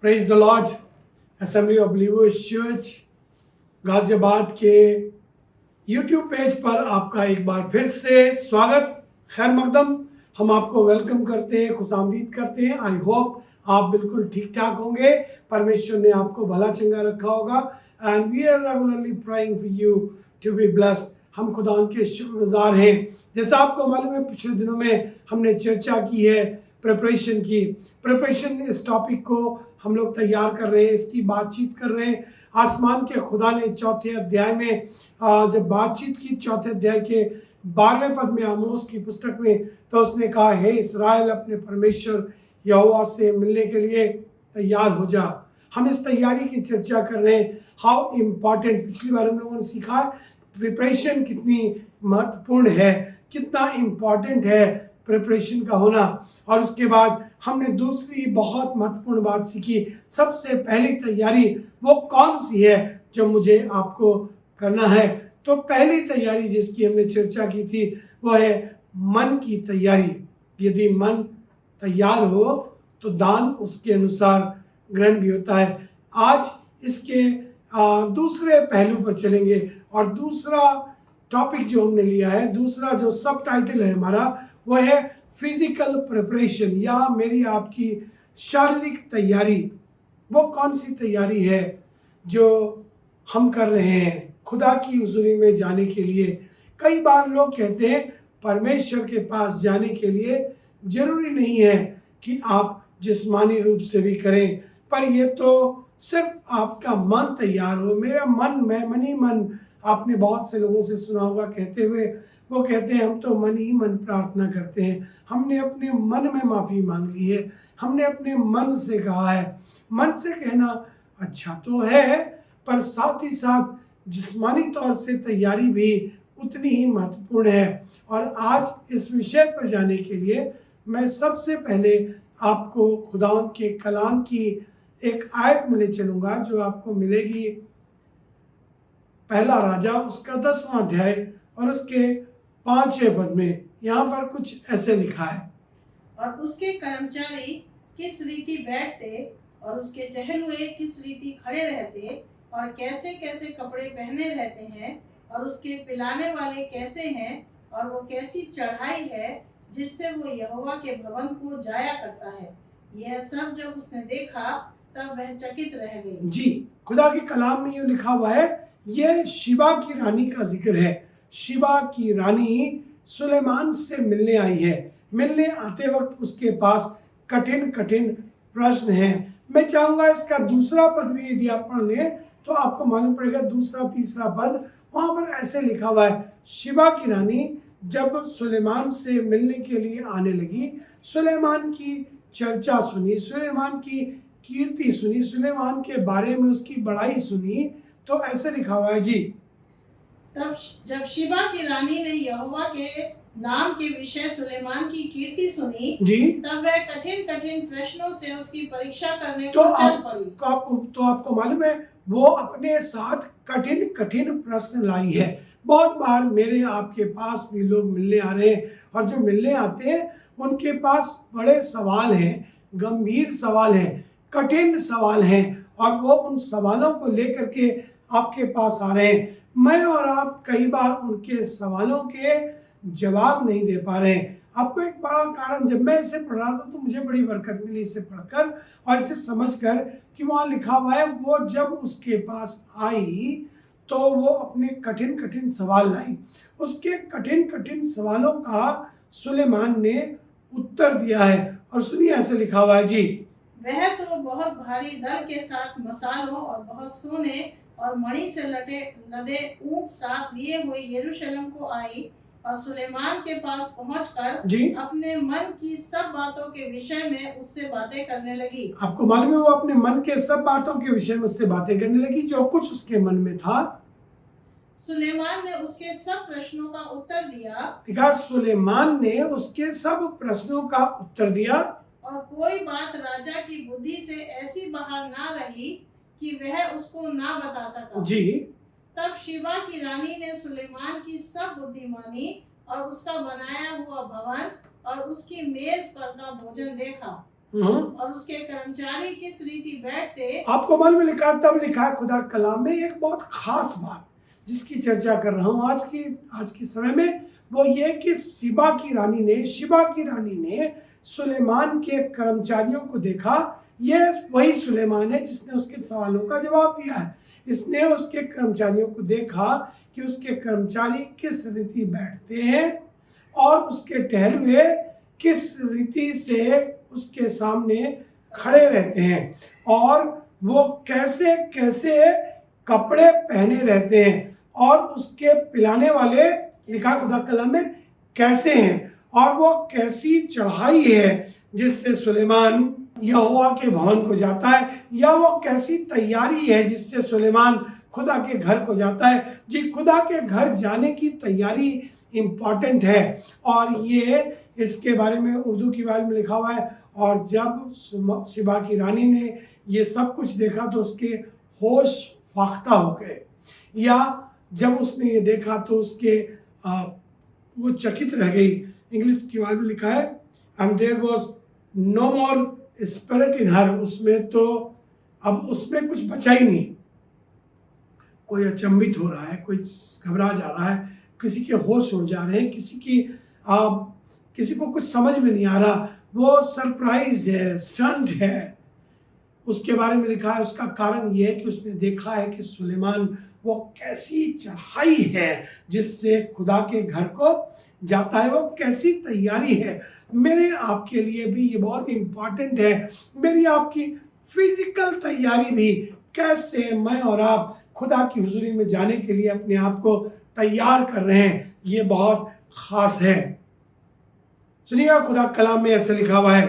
Praise the Lord. Assembly of believers church Ghaziabad के YouTube page पर आपका एक बार फिर से स्वागत, खैर मकदम। हम आपको वेलकम करते हैं, खुशामदीद करते हैं। आई होप आप बिल्कुल ठीक ठाक होंगे, परमेश्वर ने आपको भला चंगा रखा होगा। And we are regularly praying for you to be blessed. हम खुदा के शुक्रगुजार हैं। जैसा आपको मालूम है, पिछले दिनों में हमने चर्चा की है प्रिपरेशन। इस टॉपिक को हम लोग तैयार कर रहे हैं, इसकी बातचीत कर रहे हैं। आसमान के खुदा ने चौथे अध्याय में जब बातचीत की, चौथे अध्याय के 12वें पद में, आमोस की पुस्तक में, तो उसने कहा, हे इस्राएल, अपने परमेश्वर यहोवा से मिलने के लिए तैयार हो जा। हम इस तैयारी की चर्चा कर रहे हैं। हाउ इम्पॉर्टेंट, पिछली बार हम लोगों ने सीखा प्रिपरेशन कितनी महत्वपूर्ण है, कितना इम्पॉर्टेंट है प्रिपरेशन का होना। और उसके बाद हमने दूसरी बहुत महत्वपूर्ण बात सीखी। सबसे पहली तैयारी वो कौन सी है जो मुझे आपको करना है। तो पहली तैयारी जिसकी हमने चर्चा की थी वो है मन की तैयारी। यदि मन तैयार हो तो दान उसके अनुसार ग्रहण भी होता है। आज इसके दूसरे पहलू पर चलेंगे। और दूसरा टॉपिक जो हमने लिया है, दूसरा जो सब टाइटल है हमारा, वो है फिजिकल प्रिपरेशन, या मेरी आपकी शारीरिक तैयारी। वो कौन सी तैयारी है जो हम कर रहे हैं खुदा की हुजूरी में जाने के लिए। कई बार लोग कहते हैं परमेश्वर के पास जाने के लिए जरूरी नहीं है कि आप जिस्मानी रूप से भी करें, पर ये तो सिर्फ आपका मन तैयार हो। मेरा मन ही मन, आपने बहुत से लोगों से सुना होगा कहते हुए, वो कहते हैं हम तो मन ही मन प्रार्थना करते हैं। हमने अपने मन में माफ़ी मांग ली है, हमने अपने मन से कहा है। मन से कहना अच्छा तो है, पर साथ ही साथ जिस्मानी तौर से तैयारी भी उतनी ही महत्वपूर्ण है। और आज इस विषय पर जाने के लिए मैं सबसे पहले आपको खुदावंद के कलाम की एक आयत में ले चलूँगा, जो आपको मिलेगी पहला राजा उसका 10वां अध्याय और उसके 5वें पद में। यहाँ पर कुछ ऐसे लिखा है, और उसके कर्मचारी किस रीति बैठते और उसके टहलुए किस रीति खड़े रहते, और कैसे कैसे कपड़े पहने रहते हैं, और उसके पिलाने वाले कैसे हैं, और वो कैसी चढ़ाई है जिससे वो यहोवा के भवन को जाया करता है। यह सब जब उसने देखा तब वह चकित रह गई। जी, खुदा के कलाम में यूँ लिखा हुआ है, यह शिबा की रानी का जिक्र है। शिबा की रानी सुलेमान से मिलने आई है। मिलने आते वक्त उसके पास कठिन कठिन प्रश्न हैं। मैं चाहूँगा इसका दूसरा पद भी यदि आप पढ़ लें तो आपको मालूम पड़ेगा। दूसरा तीसरा पद वहाँ पर ऐसे लिखा हुआ है, शिबा की रानी जब सुलेमान से मिलने के लिए आने लगी, सुलेमान की चर्चा सुनी, सुलेमान की कीर्ति सुनी, सुलेमान के बारे में उसकी बड़ाई सुनी, तो ऐसे लिखा हुआ है जी, तब जब शिबा की रानी ने यहोवा के नाम के विषय सुलेमान की कीर्ति सुनी जी, तब वह कठिन कठिन प्रश्नों से उसकी परीक्षा करने को चल पड़ी। तो आपको मालूम है वो अपने साथ कठिन कठिन प्रश्न लाई है। बहुत बार मेरे आपके पास भी लोग मिलने आ रहे हैं, और जो मिलने आते हैं उनके पास बड़े सवाल हैं, गंभीर सवाल हैं, कठिन सवाल हैं, और वो उन सवालों को लेकर के आपके पास आ रहे हैं। मैं और आप कई बार उनके सवालों के जवाब नहीं दे पा रहे हैं। आपको एक बड़ा कारण, जब मैं इसे पढ़ रहा था तो मुझे बड़ी बरकत मिली इसे पढ़कर और इसे समझकर कि वहाँ लिखा हुआ है, वो जब उसके पास आई तो वो अपने कठिन कठिन सवाल लाई। उसके कठिन कठिन सवालों का सुलेमान ने उत्तर दिया है। और सुनिए ऐसे लिखा हुआ है जी, वह तो बहुत भारी दल के साथ मसालों और बहुत सोने और मणि से लदे ऊंट साथ लिए हुए यरूशलेम को आई, और सुलेमान के पास पहुंचकर अपने मन की सब बातों के विषय में उससे बातें करने लगी। आपको मालूम है वो अपने मन के सब बातों के विषय में उससे बातें करने लगी, जो कुछ उसके मन में था। सुलेमान ने उसके सब प्रश्नों का उत्तर दिया। देखा, सुलेमान ने उसके सब प्रश्नों का उत्तर दिया, और कोई बात राजा की बुद्धि से ऐसी बाहर ना रही कि वह उसको ना बता सका जी। तब शिबा की रानी ने सुलेमान की सब बुद्धिमानी और उसका बनाया हुआ भवन और उसकी मेज पर का भोजन देखा। और उसके कर्मचारी किस रीति बैठते आपको मालूम है लिखा, तब लिखा है खुदा कलाम में एक बहुत खास बात जिसकी चर्चा कर रहा हूँ आज की समय में, वो ये कि शिबा की रानी ने सुलेमान के कर्मचारियों को देखा। ये वही सुलेमान है जिसने उसके सवालों का जवाब दिया है। इसने उसके कर्मचारियों को देखा कि उसके कर्मचारी किस रीति बैठते हैं और उसके टहलुए किस रीति से उसके सामने खड़े रहते हैं और वो कैसे कैसे कपड़े पहने रहते हैं और उसके पिलाने वाले, लिखा खुदा कलाम में, कैसे हैं और वो कैसी चढ़ाई है जिससे सुलेमान यहोवा के भवन को जाता है, या वो कैसी तैयारी है जिससे सुलेमान खुदा के घर को जाता है। जी, खुदा के घर जाने की तैयारी इम्पॉर्टेंट है और ये इसके बारे में उर्दू की बारे में लिखा हुआ है। और जब शिबा की रानी ने ये सब कुछ देखा तो उसके होश फाख्ता हो गए, या जब उसने ये देखा तो उसके वो चकित रह गई। इंग्लिश की बारे में लिखा है and there was no more spirit in her, उसमें तो अब उसमें कुछ बचा ही नहीं। कोई अचंभित हो रहा है, कोई घबरा जा रहा है, किसी के होश उड़ जा रहे हैं, किसी को कुछ समझ में नहीं आ रहा, वो सरप्राइज है, स्टंट है। उसके बारे में लिखा है, उसका कारण ये है कि उसने देखा है कि सुलेमान वो कैसी चढ़ाई है जिससे खुदा के घर को जाता है, वो कैसी तैयारी है। मेरे आपके लिए भी ये बहुत इम्पॉर्टेंट है, मेरी आपकी फिजिकल तैयारी भी, कैसे मैं और आप खुदा की हुजूरी में जाने के लिए अपने आप को तैयार कर रहे हैं, ये बहुत खास है। सुनिए, खुदा कलाम में ऐसे लिखा हुआ है।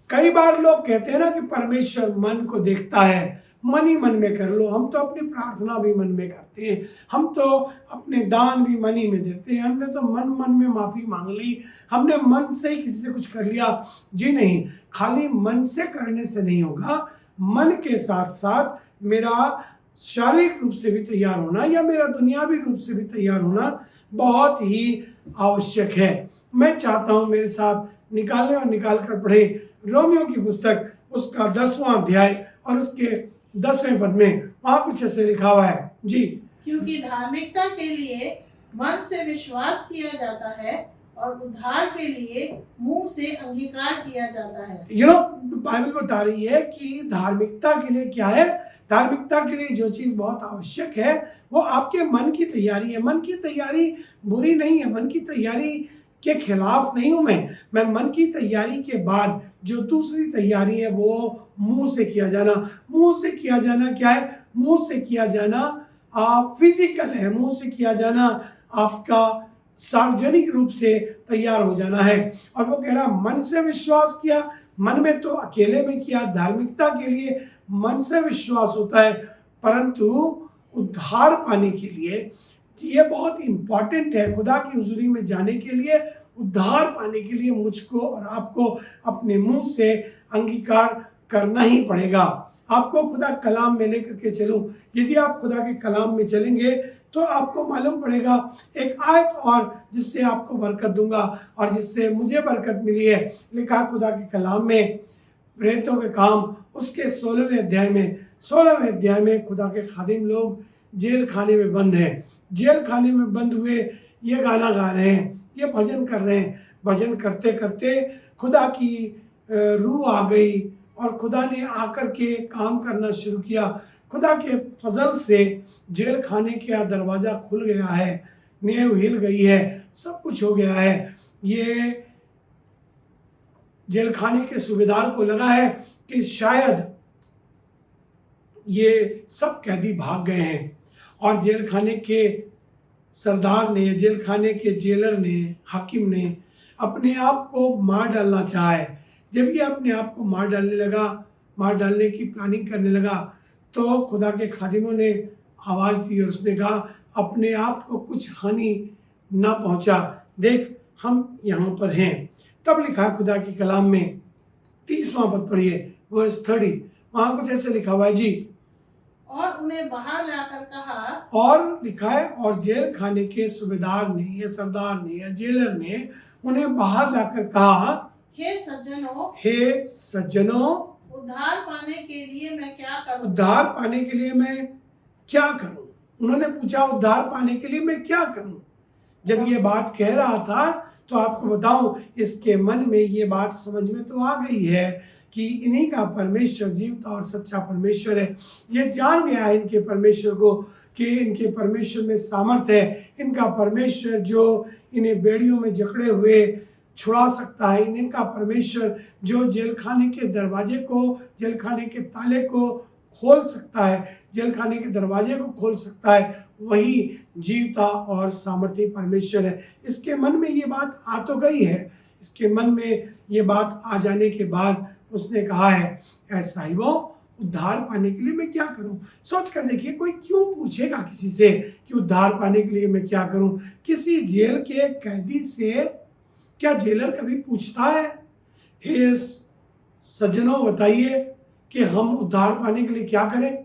कई बार लोग कहते हैं ना कि परमेश्वर मन को देखता है, मन ही मन में कर लो। हम तो अपनी प्रार्थना भी मन में करते हैं, हम तो अपने दान भी मन ही में देते हैं, हमने तो मन में माफ़ी मांग ली, हमने मन से ही किसी से कुछ कर लिया। जी नहीं, खाली मन से करने से नहीं होगा, मन के साथ साथ मेरा शारीरिक रूप से भी तैयार होना या मेरा दुनियावी रूप से भी तैयार होना बहुत ही आवश्यक है। मैं चाहता हूँ मेरे साथ निकाल कर पढ़े रोमियो की पुस्तक, उसका 10वां अध्याय और उसके 10वें पद में, वहाँ कुछ ऐसे लिखा हुआ है। जी, क्योंकि धार्मिकता के लिए मन से विश्वास किया जाता है और उद्धार के लिए मुंह से अंगीकार किया जाता है। बाइबल बता रही है कि धार्मिकता के लिए क्या है, धार्मिकता के लिए जो चीज़ बहुत आवश्यक है वो आपके मन की तैयारी है। मन की तैयारी बुरी नहीं है, मन की तैयारी के खिलाफ नहीं हूँ मैं मन की तैयारी के बाद जो दूसरी तैयारी है वो मुंह से किया जाना। मुंह से किया जाना क्या है? मुंह से किया जाना फिजिकल है, मुंह से किया जाना आपका सार्वजनिक रूप से तैयार हो जाना है। और वो कह रहा मन से विश्वास किया, मन में तो अकेले में किया, धार्मिकता के लिए मन से विश्वास होता है, परंतु उद्धार पाने के लिए ये बहुत इम्पॉर्टेंट है। खुदा की हुजूरी में जाने के लिए, उद्धार पाने के लिए मुझको और आपको अपने मुंह से अंगीकार करना ही पड़ेगा। आपको खुदा कलाम में लेकर के चलूं, यदि आप खुदा के कलाम में चलेंगे तो आपको मालूम पड़ेगा एक आयत और जिससे आपको बरकत दूंगा और जिससे मुझे बरकत मिली है। लिखा खुदा के कलाम में, प्रेरितों के काम उसके 16वें अध्याय में खुदा के खादिम लोग जेल खाने में बंद हैं। जेल खाने में बंद हुए ये गाना गा रहे हैं, ये भजन कर रहे हैं। भजन करते करते खुदा की रूह आ गई और खुदा ने आकर के काम करना शुरू किया। खुदा के फजल से जेल खाने का दरवाज़ा खुल गया है, नींव हिल गई है, सब कुछ हो गया है। ये जेल खाने के सूबेदार को लगा है कि शायद ये सब कैदी भाग गए हैं और जेल खाने के सरदार ने, जेल खाने के जेलर ने, हाकिम ने अपने आप को मार डालना चाहा है। जब ये अपने आप को मार डालने की प्लानिंग करने लगा तो खुदा के खादिमों ने आवाज़ दी और उसने कहा अपने आप को कुछ हानि ना पहुंचा, देख हम यहाँ पर हैं। तब लिखा खुदा के कलाम में 30वां पद पढ़िए, वर्स 30, वहाँ कुछ ऐसे लिखा हुआ है। जी, और उन्हें बाहर लाकर कहा, और लिखा है और जेल खाने के सूबेदार ने या सरदार ने या जेलर ने उन्हें बाहर लाकर कहा, हे सज्जनों, हे सज्जनों, उद्धार पाने के लिए मैं क्या करूं? उद्धार पाने के लिए मैं क्या करूं? उन्होंने पूछा उद्धार पाने के लिए मैं क्या करूं? जब ये बात कह रहा था तो आपको बताऊं, इसके मन में ये बात समझ में तो आ गई है कि इन्हीं का परमेश्वर जीवित और सच्चा परमेश्वर है। ये जान गया है इनके परमेश्वर को कि इनके परमेश्वर में सामर्थ्य है। इनका परमेश्वर जो इन्हें बेड़ियों में जकड़े हुए छुड़ा सकता है, इनका परमेश्वर जो जेल खाने के दरवाजे को, जेल खाने के ताले को खोल सकता है, जेल खाने के दरवाजे को खोल सकता है, वही जीवता और सामर्थी परमेश्वर है। इसके मन में ये बात आ तो गई है। इसके मन में ये बात आ जाने के बाद उसने कहा है, ऐ साहिबों, उद्धार पाने के लिए मैं क्या करूं? सोच कर देखिए, कोई क्यों पूछेगा किसी से कि उद्धार पाने के लिए मैं क्या करूं? किसी जेल के कैदी से क्या जेलर कभी पूछता है, हे सज्जनों बताइए कि हम उद्धार पाने के लिए क्या करें?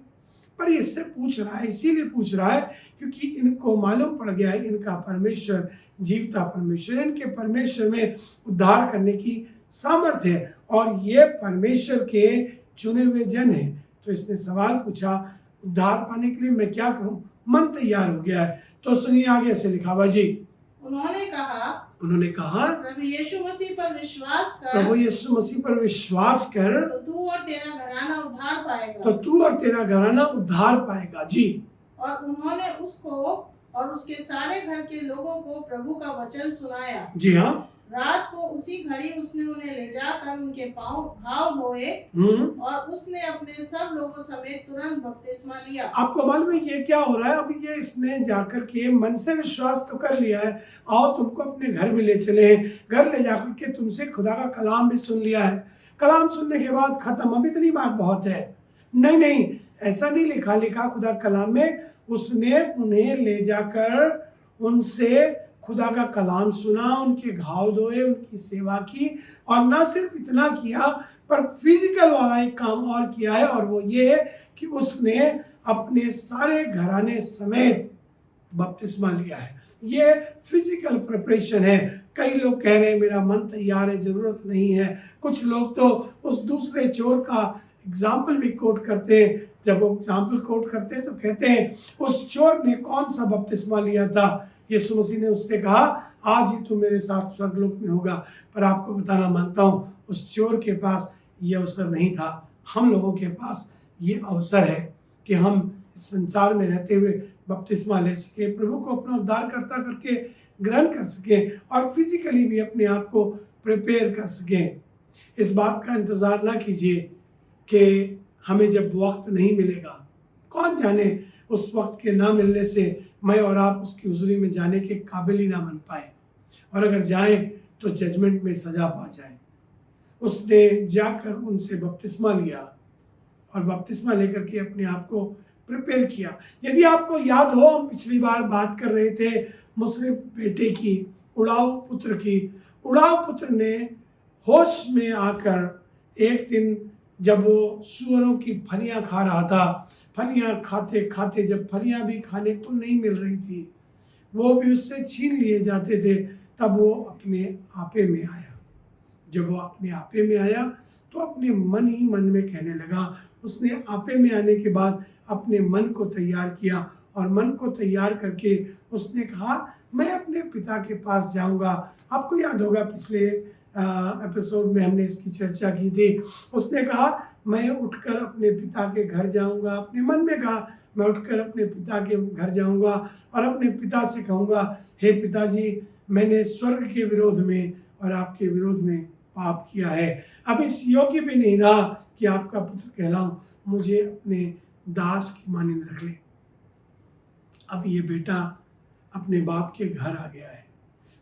पर इससे पूछ रहा है, इसीलिए पूछ रहा है क्योंकि इनको मालूम पड़ गया है इनका परमेश्वर जीवता परमेश्वर, इनके परमेश्वर में उद्धार करने की सामर्थ्य है और ये परमेश्वर के चुने हुए जन हैं। तो इसने सवाल पूछा, उद्धार पाने के लिए मैं क्या करूं? मन तैयार हो गया है। तो सुनिए आगे ऐसे लिखा हुआ जी। उन्होंने कहा, प्रभु यीशु मसीह पर विश्वास कर, प्रभु यीशु मसीह पर विश्वास कर, तो तू और तेरा घराना उद्धार पाएगा। तो तू और तेरा घराना उद्धार पाएगा जी। और उन्होंने उसको और उसके सारे घर के लोगों को प्रभु का वचन सुनाया। जी हाँ। रात को उसी घड़ी उसने उन्हें ले जाकर उनके घाव धोए और उसने अपने सब लोगों समेत तुरंत बपतिस्मा लिया। आपको मालूम है ये क्या हो रहा है? अभी ये इसने जाकर के मन से विश्वास तो कर लिया है, आओ तुमको अपने घर में ले चले, घर ले जाकर के तुमसे खुदा का कलाम भी सुन लिया है। कलाम सुनने के बाद खत्म, अभी इतनी बात बहुत है? नहीं, ऐसा नहीं लिखा खुदा कलाम में। उसने उन्हें ले जाकर उनसे खुदा का कलाम सुना, उनके घाव धोए, उनकी सेवा की और ना सिर्फ इतना किया पर फिजिकल वाला एक काम और किया है, और वो ये है कि उसने अपने सारे घराने समेत बपतिस्मा लिया है। ये फिजिकल प्रिपरेशन है। कई लोग कह रहे हैं मेरा मन तैयार है, जरूरत नहीं है। कुछ लोग तो उस दूसरे चोर का एग्जाम्पल भी कोट करते हैं। जब वो एग्जाम्पल कोट करते हैं तो कहते हैं उस चोर ने कौन सा बपतिस्मा लिया था? यीशु मसीह ने उससे कहा आज ही तू मेरे साथ स्वर्गलोक में होगा। पर आपको बताना मानता हूँ उस चोर के पास ये अवसर नहीं था। हम लोगों के पास ये अवसर है कि हम इस संसार में रहते हुए बपतिस्मा ले सके, प्रभु को अपना उद्धारकर्ता करके ग्रहण कर सके और फिजिकली भी अपने आप को प्रिपेयर कर सके। इस बात का इंतज़ार ना कीजिए कि हमें जब वक्त नहीं मिलेगा, कौन जाने उस वक्त के ना मिलने से मैं और आप उसकी हुजूरी में जाने के काबिल ही ना बन पाए, और अगर जाएं तो जजमेंट में सजा पा जाए। उसने जाकर उनसे बपतिस्मा लिया और बपतिस्मा लेकर के अपने आप को प्रिपेयर किया। यदि आपको याद हो, हम पिछली बार बात कर रहे थे मुसरिफ बेटे की, उड़ाऊ पुत्र की। उड़ाऊ पुत्र ने होश में आकर एक दिन जब वो सूअरों की फलियां खा रहा था, फलियां खाते खाते जब फलियां भी खाने को नहीं मिल रही थी, वो भी उससे छीन लिए जाते थे, तब वो अपने आपे में आया। जब वो अपने आपे में आया तो अपने मन ही मन में कहने लगा। उसने आपे में आने के बाद अपने मन को तैयार किया और मन को तैयार करके उसने कहा मैं अपने पिता के पास जाऊंगा। आपको याद होगा पिछले एपिसोड में हमने इसकी चर्चा की थी। उसने कहा मैं उठकर अपने पिता के घर जाऊंगा। अपने मन में कहा मैं उठकर अपने पिता के घर जाऊंगा और अपने पिता से कहूंगा हे पिताजी, मैंने स्वर्ग के विरोध में और आपके विरोध में पाप किया है। अब इस योग्य भी नहीं रहा कि आपका पुत्र कहलाऊं, मुझे अपने दास की मानिंद रख ले। अब ये बेटा अपने बाप के घर आ गया है।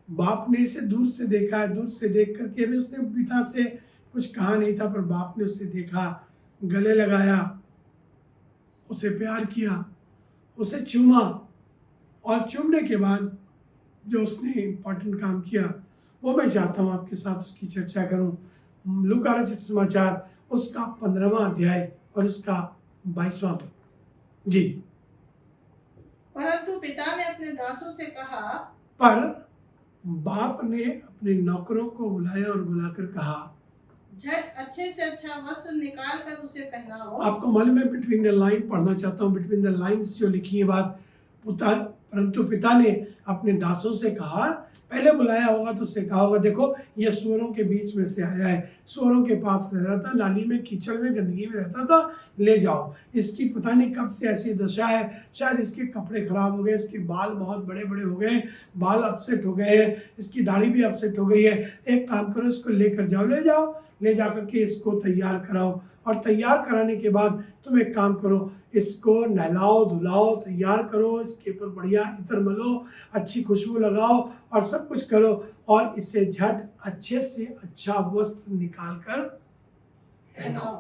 बाप ने इसे दूर से देखा है। दूर से देख करके अभी उसने पिता से कुछ कहा नहीं था, पर बाप ने उसे देखा, गले लगाया, उसे प्यार किया, उसे चूमा, और चूमने के बाद जो उसने इम्पोर्टेंट काम किया वो मैं चाहता हूँ आपके साथ उसकी चर्चा करूँ। लूका रचित समाचार उसका 15वां अध्याय और उसका 22वां पद। जी। परंतु पिता ने अपने दासों से कहा, पर बाप ने अपने नौकरों को बुलाया और बुलाकर कहा, झट अच्छे से अच्छा वस्त्र निकाल कर उसे पहनाओ। आपको मालूम है, बिटवीन द लाइन पढ़ना चाहता हूँ, बिटवीन द लाइन्स जो लिखी है बात, परंतु पिता ने अपने दासों से कहा, पहले बुलाया होगा तो उससे कहा होगा, देखो ये सुअरों के बीच में से आया है, सुअरों के पास रह रहा था, नाली में कीचड़ में गंदगी में रहता था, ले जाओ। इसकी पता नहीं कब से ऐसी दशा है, शायद इसके कपड़े खराब हो गए, इसके बाल बहुत बड़े बड़े हो गए, बाल अपसेट हो गए हैं, इसकी दाढ़ी भी अपसेट हो गई है। एक काम करो, इसको लेकर जाओ, ले जा करके इसको तैयार कराओ, और तैयार कराने के बाद तुम एक काम करो, इसको नहलाओ धुलाओ, तैयार करो, इसके ऊपर बढ़िया इत्र मलो, अच्छी खुशबू लगाओ और सब कुछ करो, और इसे झट अच्छे से अच्छा वस्त्र निकाल कर पहनाओ।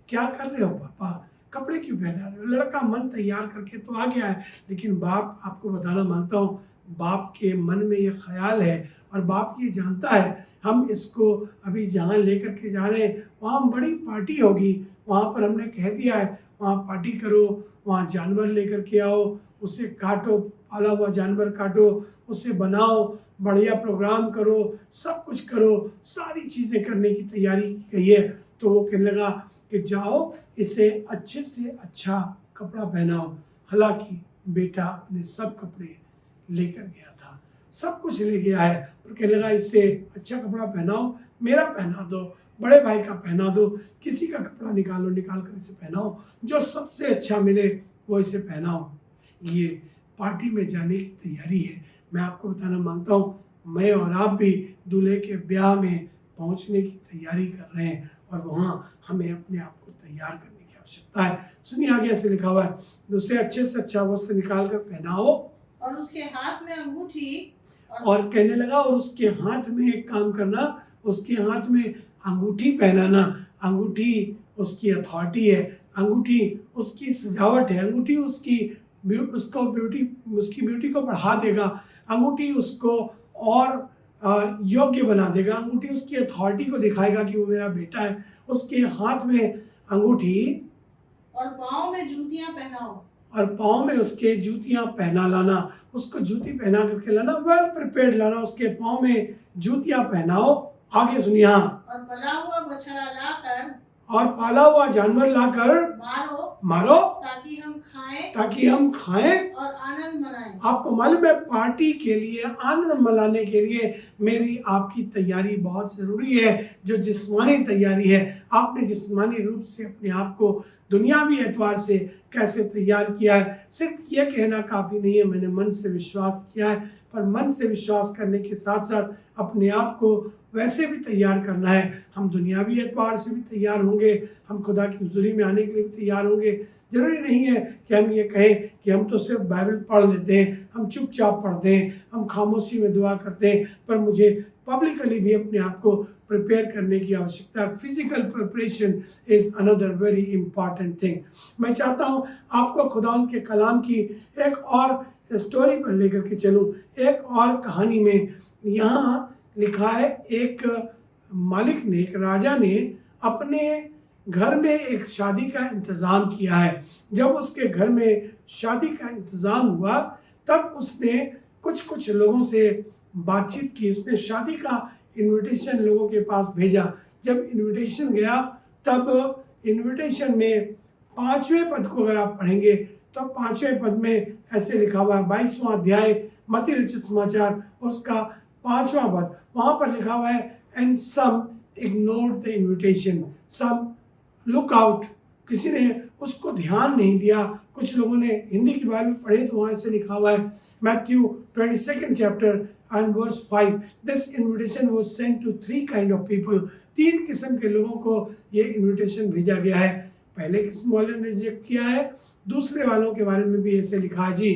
क्या कर रहे हो पापा, कपड़े क्यों पहना रहे हो? लड़का मन तैयार करके तो आ गया है, लेकिन बाप, आपको बताना मांगता हूँ, बाप के मन में ये ख्याल है और बाप ये जानता है, हम इसको अभी जहाँ लेकर के जा रहे हैं वहाँ बड़ी पार्टी होगी, वहाँ पर हमने कह दिया है वहाँ पार्टी करो, वहाँ जानवर लेकर के आओ, उसे काटो, पाला हुआ जानवर काटो, उसे बनाओ, बढ़िया प्रोग्राम करो, सब कुछ करो, सारी चीज़ें करने की तैयारी की गई है। तो वो कहने लगा कि जाओ इसे अच्छे से अच्छा कपड़ा पहनाओ। हालांकि बेटा अपने सब कपड़े लेकर गया था, सब कुछ ले गया है, और कहने लगा इसे अच्छा कपड़ा पहनाओ, मेरा पहना दो, बड़े भाई का पहना दो, किसी का कपड़ा निकाल कर इसे पहनाओ, जो सबसे अच्छा मिले वो इसे पहनाओ। ये पार्टी में जाने की तैयारी है। मैं आपको बताना मांगता हूँ, मैं और आप भी दूल्हे के ब्याह में पहुँचने की तैयारी कर रहे हैं, और वहाँ हमें अपने आप को तैयार करने की आवश्यकता है। सुनिए आगे ऐसे लिखा हुआ है, उसे अच्छे से अच्छा वस्त्र निकाल कर पहनाओ, और उसके हाथ में अंगूठी, और कहने लगा, और उसके हाथ में एक काम करना, उसके हाथ में अंगूठी पहनाना। अंगूठी उसकी अथॉरिटी है, अंगूठी उसकी सजावट है, अंगूठी उसकी ब्यूटी को बढ़ा देगा, अंगूठी उसको और योग्य बना देगा, अंगूठी उसकी अथॉरिटी को दिखाएगा कि वो मेरा बेटा है। उसके हाथ में अंगूठी और पाँव में जूतियां पहनाओ, और पाँव में उसके जूतियां पहना लाना, उसको जूती पहना करके लाना, वेल प्रिपेयर्ड लाना, उसके पाँव में जूतियां पहनाओ। आगे सुनिए, और पला हुआ बछड़ा लाकर, और पाला हुआ जानवर लाकर मारो ताकि हम खाएं और आनंद मनाएं। आपको मालूम है, पार्टी के लिए, आनंद मनाने के लिए मेरी आपकी तैयारी बहुत ज़रूरी है। जो जिस्मानी तैयारी है, आपने जिस्मानी रूप से अपने आप को दुनियावी एतबार से कैसे तैयार किया है। सिर्फ ये कहना काफ़ी नहीं है मैंने मन से विश्वास किया है, पर मन से विश्वास करने के साथ साथ अपने आप को वैसे भी तैयार करना है। हम दुनियावी एतबार से भी तैयार होंगे, हम खुदा की हुजूरी में आने के लिए भी तैयार होंगे। ज़रूरी नहीं है कि हम ये कहें कि हम तो सिर्फ बाइबल पढ़ लेते हैं, हम चुपचाप पढ़ते हैं, हम खामोशी में दुआ करते हैं, पर मुझे पब्लिकली भी अपने आप को प्रिपेयर करने की आवश्यकता है। Physical preparation is another very important thing. मैं चाहता हूँ आपको खुदा के कलाम की एक और स्टोरी पर लेकर के चलूँ। एक और कहानी में यहाँ लिखा है, एक मालिक ने, एक राजा ने अपने घर में एक शादी का इंतज़ाम किया है। जब उसके घर में शादी का इंतज़ाम हुआ तब उसने कुछ लोगों से बातचीत की। उसने शादी का इनविटेशन लोगों के पास भेजा। जब इनविटेशन गया तब इनविटेशन में 5वें पद को अगर आप पढ़ेंगे तो 5वें पद में ऐसे लिखा हुआ है, 22वां अध्याय मत्ती रचित समाचार उसका 5वां पद, वहाँ पर लिखा हुआ है, and some ignored the invitation, some look out, किसी ने उसको ध्यान नहीं दिया। कुछ लोगों ने हिंदी की बाइबल पढ़े तो वहाँ से लिखा हुआ है, Matthew 22nd chapter and verse 5, this invitation was sent to 3 kind of people, 3 किस्म के लोगों को ये इन्विटेशन भेजा गया है। पहले किस्म वाले ने रिजेक्ट किया है, दूसरे वालों के बारे में भी ऐसे लिखा है जी,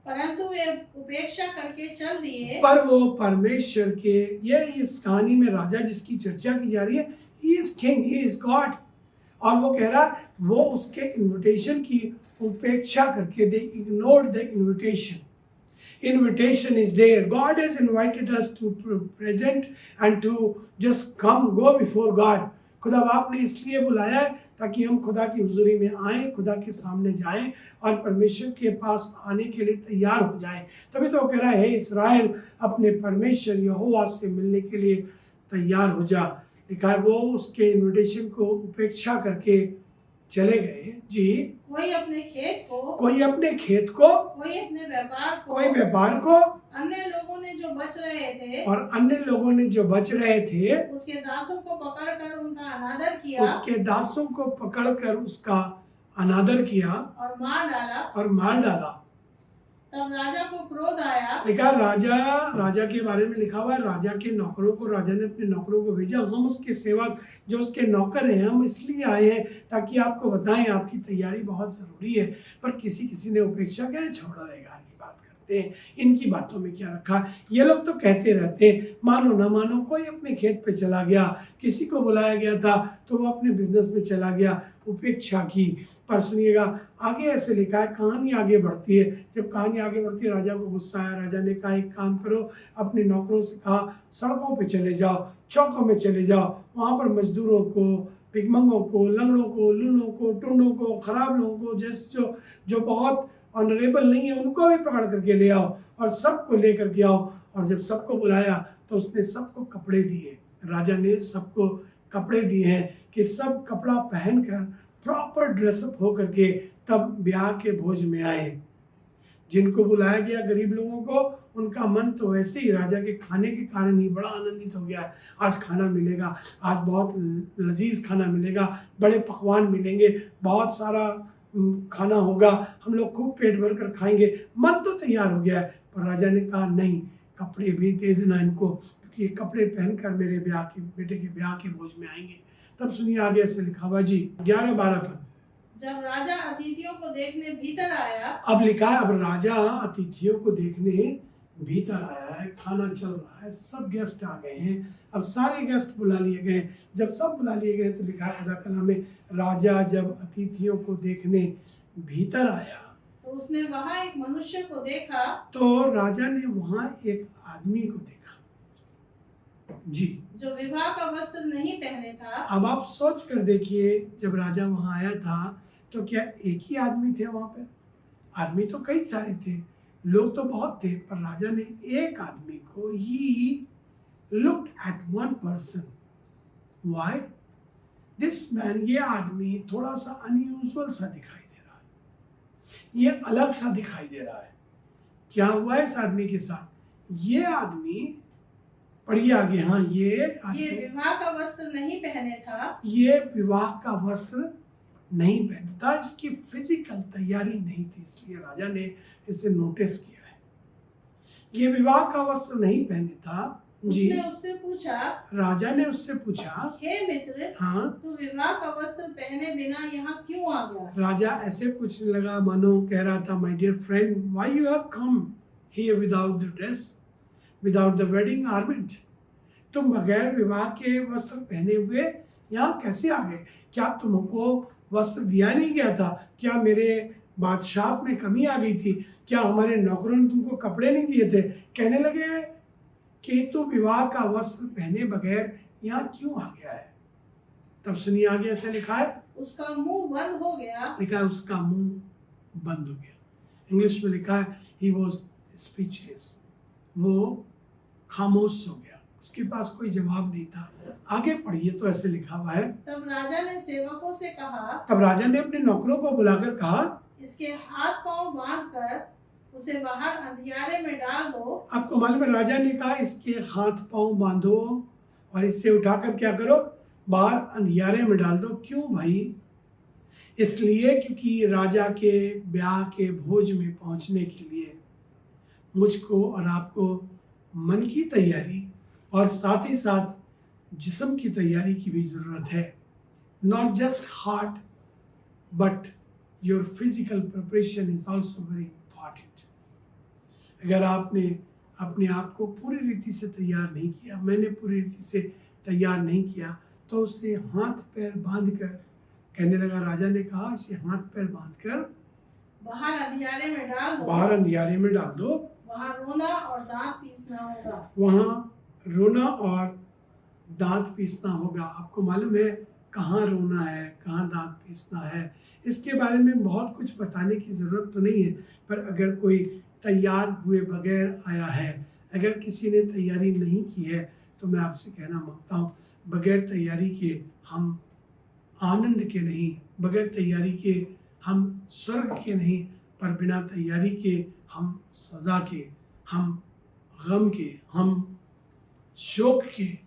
परंतु वे उपेक्षा करके चल दिए। पर वो परमेश्वर के, ये इस कहानी में राजा जिसकी चर्चा की जा रही है, he is king, he is God, और वो कह रहा है वो उसके इन्विटेशन की उपेक्षा करके, they ignored the invitation. Invitation is there. God has invited us to present and to just come, go before God. खुदा बाप ने इसलिए बुलाया है ताकि हम खुदा की हुजूरी में आएँ, खुदा के सामने जाएँ और परमेश्वर के पास आने के लिए तैयार हो जाएँ। तभी तो वो कह रहा है, इस्राएल अपने परमेश्वर यहोवा से मिलने के लिए तैयार हो जा। लिखा है वो उसके इन्विटेशन को उपेक्षा करके चले गए। जी। कोई अपने खेत को, कोई अपने खेत को, कोई अपने व्यापार को, कोई व्यापार को, अन्य लोगों ने जो बच रहे थे, और अन्य लोगों ने जो बच रहे थे उसके दासों को पकड़कर उनका अनादर किया, उसके दासों को पकड़कर उसका अनादर किया और मार डाला। तब राजा को क्रोध आया। लिखा राजा के बारे में लिखा हुआ है, राजा के नौकरों को, राजा ने अपने नौकरों को भेजा। हम उसके सेवक जो उसके नौकर हैं, हम इसलिए आए हैं ताकि आपको बताएं आपकी तैयारी बहुत ज़रूरी है। पर किसी ने उपेक्षा क्या, छोड़ो बेकार की बात करते हैं, इनकी बातों में क्या रखा। ये लोग तो कहते रहते हैं, मानो ना मानो। कोई अपने खेत पे चला गया, किसी को बुलाया गया था तो वो अपने बिजनेस में चला गया, उपेक्षा की। पर सुनिएगा आगे ऐसे लिखा है, कहानी आगे बढ़ती है। जब कहानी आगे बढ़ती है, राजा को गुस्सा आया। राजा ने कहा एक काम करो, अपने नौकरों से कहा सड़कों पे चले जाओ, चौकों में चले जाओ, वहाँ पर मजदूरों को, भिखमंगों को, लंगड़ों को, लूलों को, टुंडों को, खराब लोगों को, जैसे जो बहुत ऑनरेबल नहीं है उनको भी पकड़ करके ले आओ और सबको ले करके आओ। और जब सबको बुलाया तो उसने सबको कपड़े दिए। राजा ने सबको कपड़े दिए हैं कि सब कपड़ा पहनकर प्रॉपर ड्रेसअप हो करके तब ब्याह के भोज में आए। जिनको बुलाया गया गरीब लोगों को, उनका मन तो वैसे ही राजा के खाने के कारण ही बड़ा आनंदित हो गया है। आज खाना मिलेगा, आज बहुत लजीज खाना मिलेगा, बड़े पकवान मिलेंगे, बहुत सारा खाना होगा, हम लोग खूब पेट भर कर खाएंगे। मन तो तैयार हो गया है। पर राजा ने कहा नहीं, कपड़े भी दे देना इनको, क्योंकि ये कपड़े पहनकर मेरे बेटे के ब्याह के भोज में आएंगे। तब सुनिए आगे ऐसे लिखा हुआ जी 11-12 पद। जब राजा अतिथियों को देखने भीतर आया, अब लिखा है, अब राजा अतिथियों को देखने भीतर आया है, खाना चल रहा है, सब गेस्ट आ गए हैं। अब सारे गेस्ट बुला लिए गए। जब सब बुला लिए गए तो लिखा है खुदा कलाम में, राजा जब अतिथियों को देखने भीतर आया तो उसने वहां एक मनुष्य को देखा, तो राजा ने वहां एक आदमी को देखा जी, जो विवाह का वस्त्र नहीं पहने था। अब आप सोच कर देखिए, जब राजा वहां आया था तो क्या एक ही आदमी थे वहां पर? आदमी तो कई सारे थे, लोग तो बहुत थे, पर राजा ने एक आदमी को, he looked at one person. Why? This man, ये आदमी थोड़ा सा अनयूजुअल सा दिखाई दे रहा है, ये अलग सा दिखाई दे रहा है। क्या हुआ है इस आदमी के साथ? ये आदमी, पढ़िए आगे, हाँ, ये विवाह का वस्त्र नहीं पहने था। ये विवाह का वस्त्र नहीं पहनता, इसकी फिजिकल तैयारी नहीं थी, इसलिए राजा ने इसे नोटिस किया है। ये विवाह का वस्त्र नहीं पहने था जी। उससे पूछा, राजा ने उससे पूछा, हे मित्र, हाँ, तू विवाह का वस्त्र पहने बिना यहाँ क्यों आ गया? राजा ऐसे पूछने लगा मानो कह रहा था, my dear friend, why you have come here without the dress, without the wedding garment? तुम बगैर विवाह के वस्त्र पहने हुए यहाँ कैसे आ गए? क्या तुमको वस्त्र दिया नहीं गया था? क्या मेरे बादशाह में कमी आ गई थी? क्या हमारे नौकरों ने तुमको कपड़े नहीं दिए थे? कहने लगे कि तू विवाह का वस्त्र पहने बगैर यहाँ क्यों आ गया है? तब सुनिए आगे ऐसे लिखा है, उसका मुंह बंद हो गया। लिखा है उसका मुंह बंद हो गया। इंग्लिश में लिखा है ही वॉज स्पीचलेस, वो खामोश हो गया, उसके पास कोई जवाब नहीं था। आगे पढ़िए तो ऐसे लिखा हुआ है, तब राजा ने सेवकों से कहा, तब राजा ने अपने नौकरों को बुलाकर कहा, इसके हाथ पांव बांधकर उसे बाहर अंधियारे में डाल दो। आपको मालूम है, राजा ने कहा इसके हाथ पांव बांधो और इससे उठाकर क्या करो, बाहर अंधियारे में डाल दो। क्यों भाई? इसलिए क्योंकि राजा के ब्याह के भोज में पहुंचने के लिए मुझको और आपको मन की तैयारी और साथ ही साथ जिस्म की तैयारी की भी ज़रूरत है। Not just heart but your physical preparation is also very important. अगर आपने अपने आप को पूरी रीति से तैयार नहीं किया, मैंने पूरी रीति से तैयार नहीं किया, तो उसे हाथ पैर बांध कर, कहने लगा, राजा ने कहा इसे हाथ पैर बांध कर बाहर अंधियारे में डाल दो। बाहर अंधियारे में डाल दो, वहाँ रोना और दांत पीसना होगा। वहाँ रोना और दांत पीसना होगा। आपको मालूम है कहाँ रोना है, कहाँ दांत पीसना है, इसके बारे में बहुत कुछ बताने की ज़रूरत तो नहीं है। पर अगर कोई तैयार हुए बगैर आया है, अगर किसी ने तैयारी नहीं की है, तो मैं आपसे कहना मांगता हूँ, बगैर तैयारी के हम आनंद के नहीं, बगैर तैयारी के हम स्वर्ग के नहीं, पर बिना तैयारी के हम सज़ा के, हम गम के, हम शोक के,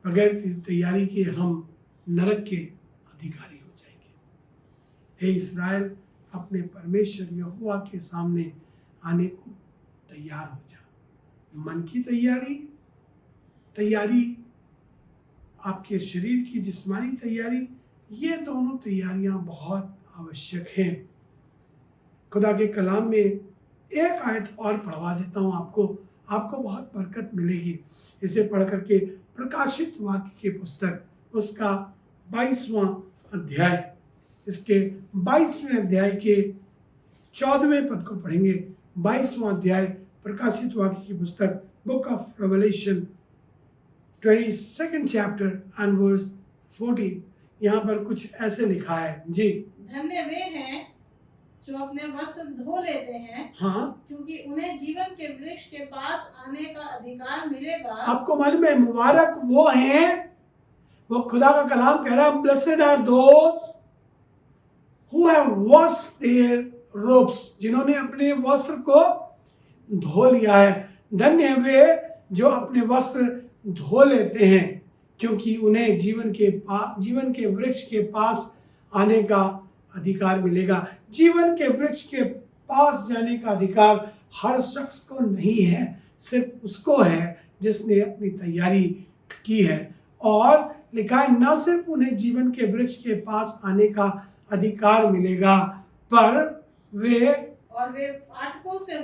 बगैर तैयारी के हम नरक के अधिकारी हो जाएंगे। हे इस्राएल, अपने परमेश्वर यहोवा के सामने आने को तैयार हो जा। मन की तैयारी, आपके शरीर की जिस्मानी तैयारी, ये दोनों तैयारियां बहुत आवश्यक हैं। खुदा के कलाम में एक आयत और पढ़वा देता हूँ आपको बहुत बरकत मिलेगी। इसे पढ़ करके प्रकाशित वाक्य की पुस्तक उसका 22वां अध्याय, इसके 22वें अध्याय के 14वें पद को पढ़ेंगे। 22वां अध्याय प्रकाशित वाक्य की पुस्तक, book of revelation 22nd chapter and verse 14। यहाँ पर कुछ ऐसे लिखा है जी। धन्य वे हैं जो अपने वस्त्र धो लेते हैं, हाँ, क्योंकि उन्हें जीवन के वृक्ष के पास आने का अधिकार मिलेगा। आपको मालूम है, मुबारक वो हैं, वो खुदा का कलाम कह रहा है, blessed are those who have washed their robes, जिन्होंने अपने वस्त्र को धो लिया है। धन्य है वे जो अपने वस्त्र धो लेते हैं, क्योंकि उन्हें जीवन के वृक्ष के पास आने का अधिकार मिलेगा। जीवन के वृक्ष के पास जाने का अधिकार हर शख्स को नहीं है, सिर्फ उसको है जिसने अपनी तैयारी की है। और लिखा है, न सिर्फ उन्हें जीवन के वृक्ष के पास आने का अधिकार मिलेगा, पर वे फाटकों से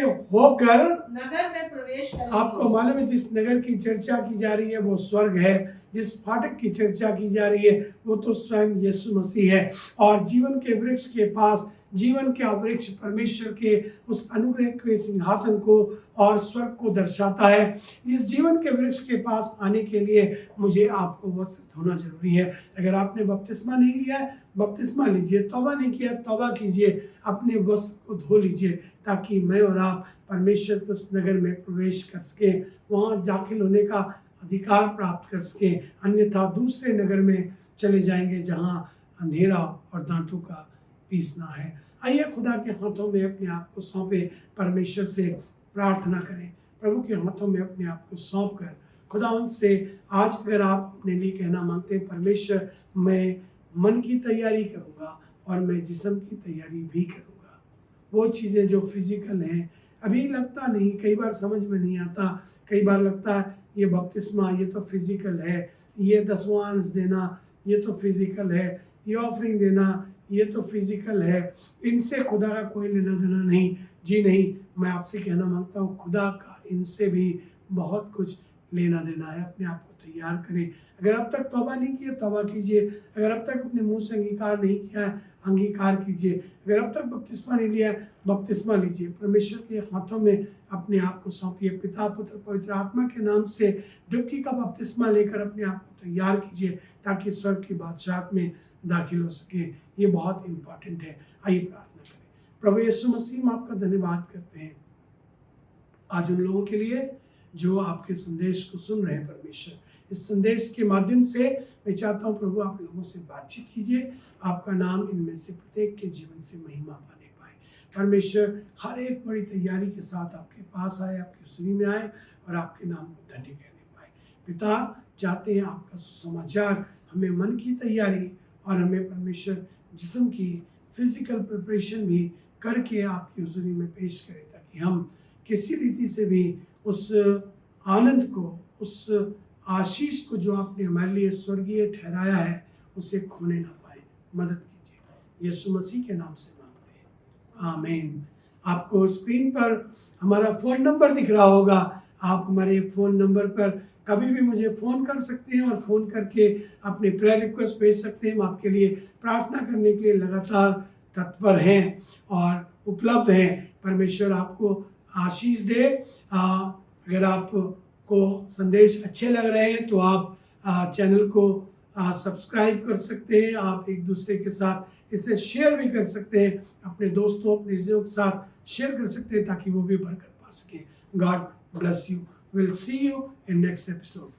होकर नगर में प्रवेश करेंगे। आपको मालूम है, जिस नगर की चर्चा की जा रही है वो स्वर्ग है, जिस फाटक की चर्चा की जा रही है वो तो स्वयं यीशु मसीह है। और जीवन के वृक्ष के पास, जीवन का वृक्ष परमेश्वर के उस अनुग्रह के सिंहासन को और स्वर्ग को दर्शाता है। इस जीवन के वृक्ष के पास आने के लिए मुझे आपको वस्त्र धोना जरूरी है। अगर आपने बपतिस्मा नहीं लिया है, बपतिस्मा लीजिए। तौबा नहीं किया, तौबा कीजिए, अपने वस्त्र को धो लीजिए, ताकि मैं और आप परमेश्वर के उस नगर में प्रवेश कर सके, वहाँ दाखिल होने का अधिकार प्राप्त कर सके। अन्यथा दूसरे नगर में चले जाएंगे जहाँ अंधेरा और दांतों का पीसना है। आइए खुदा के हाथों में अपने आप को सौंपे, परमेश्वर से प्रार्थना करें, प्रभु के हाथों में अपने आप को सौंप कर खुदा उनसे आज अगर आप अपने लिए कहना मांगते हैं, परमेश्वर मैं मन की तैयारी करूँगा और मैं जिस्म की तैयारी भी करूँगा। वो चीज़ें जो फिजिकल हैं, अभी लगता नहीं, कई बार समझ में नहीं आता, कई बार लगता है ये बपतिस्मा ये तो फिजिकल है, ये दसवां अंश देना ये तो फिजिकल है, ये ऑफरिंग देना ये तो फिजिकल है, इनसे खुदा का कोई लेना देना नहीं। जी नहीं, मैं आपसे कहना मांगता हूँ, खुदा का इनसे भी बहुत कुछ लेना देना है। अपने आप को तैयार करें। अगर अब तक तौबा नहीं किया, तौबा कीजिए। अगर अब तक अपने मुंह से अंगीकार नहीं किया है, अंगीकार कीजिए। अगर अब तक बपतिस्मा नहीं लिया है, बपतिस्मा लीजिए। परमेश्वर के हाथों में अपने आप को सौंपिए। पिता, पुत्र, पवित्र आत्मा के नाम से डुबकी का बपतिस्मा लेकर अपने आप को तैयार कीजिए, ताकि स्वर्ग की बादशाहत में दाखिल हो सके। ये बहुत इंपॉर्टेंट है। आइए प्रार्थना करें। प्रभु यीशु मसीह, हम आपका धन्यवाद करते हैं आज उन लोगों के लिए जो आपके संदेश को सुन रहे हैं। परमेश्वर, इस संदेश के माध्यम से मैं चाहता हूँ प्रभु, आप लोगों से बातचीत कीजिए। आपका नाम इनमें से प्रत्येक के जीवन से महिमा पाने पाए। परमेश्वर, हर एक बड़ी तैयारी के साथ आपके पास आए, आपकी हुजूरी में आए और आपके नाम को धन्य कहने पाए। पिता, चाहते हैं आपका सुसमाचार हमें मन की तैयारी और हमें परमेश्वर जिस्म की फिजिकल प्रिपरेशन भी करके आपकी हुजूरी में पेश करें, ताकि हम किसी रीति से भी उस आनंद को, उस आशीष को जो आपने हमारे लिए स्वर्गीय ठहराया है, उसे खोने ना पाए। मदद कीजिए, यीशु मसीह के नाम से मांगते हैं, आमीन। आपको स्क्रीन पर हमारा फ़ोन नंबर दिख रहा होगा। आप हमारे फ़ोन नंबर पर कभी भी मुझे फ़ोन कर सकते हैं और फ़ोन करके अपने प्रेयर रिक्वेस्ट भेज सकते हैं। हम आपके लिए प्रार्थना करने के लिए लगातार तत्पर हैं और उपलब्ध हैं। परमेश्वर आपको आशीष दे। अगर आपको संदेश अच्छे लग रहे हैं तो आप चैनल को सब्सक्राइब कर सकते हैं। आप एक दूसरे के साथ इसे शेयर भी कर सकते हैं, अपने दोस्तों अपने के साथ शेयर कर सकते हैं ताकि वो भी बरकत पा सकें। God bless you. Will see you in next episode.